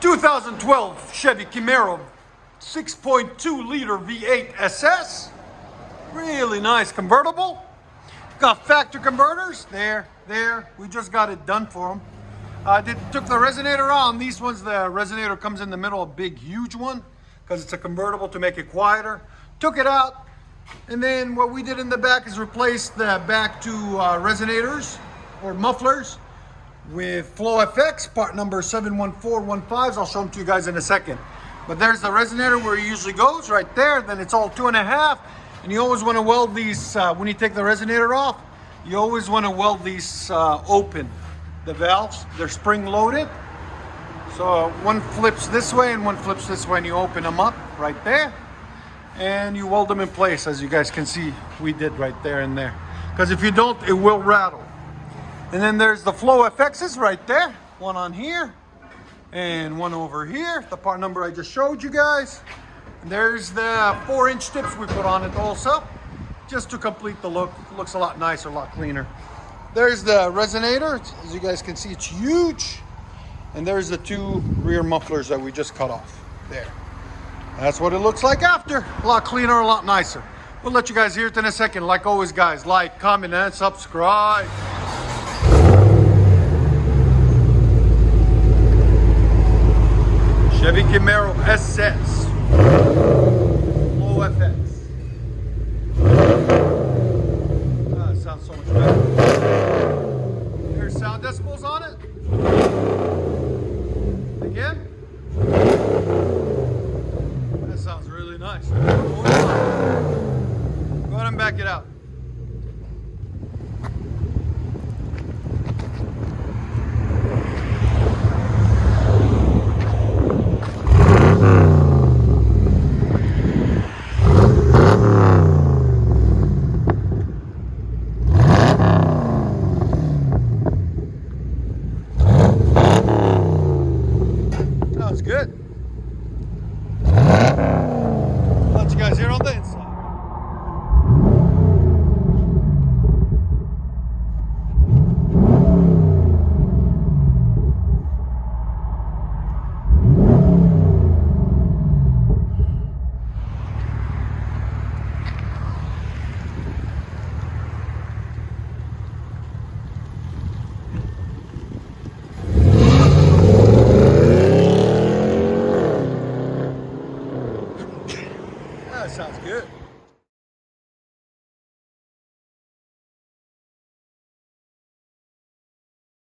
2012 Chevy Camaro 6.2 liter V8 SS. Really nice convertible. Got factory converters. There. We just got it done for them. Took the resonator on. These ones, the resonator comes in the middle, a big, huge one, because it's a convertible to make it quieter. Took it out. And then what we did in the back is replace the back two resonators or mufflers with FLOWFX, part number 71415s. I'll show them to you guys in a second. But there's the resonator where it usually goes, right there. Then it's all 2.5. And you always want to weld these, when you take the resonator off, you always want to weld these open. The valves, they're spring loaded. So one flips this way and one flips this way, and you open them up right there. And you weld them in place, as you guys can see we did right there and there. Because if you don't, it will rattle. And then there's the FLOWFXs right there. One on here and one over here. The part number I just showed you guys. And there's the 4-inch tips we put on it also, just to complete the look. It looks a lot nicer, a lot cleaner. There's the resonator. As you guys can see, it's huge. And there's the two rear mufflers that we just cut off there. That's what it looks like after. A lot cleaner, a lot nicer. We'll let you guys hear it in a second. Like always, guys, like, comment, and subscribe. Chevy Camaro SS. FLOWFX. That sounds so much better. There's sound decibels on it. Again. That sounds really nice. Go ahead and back it out.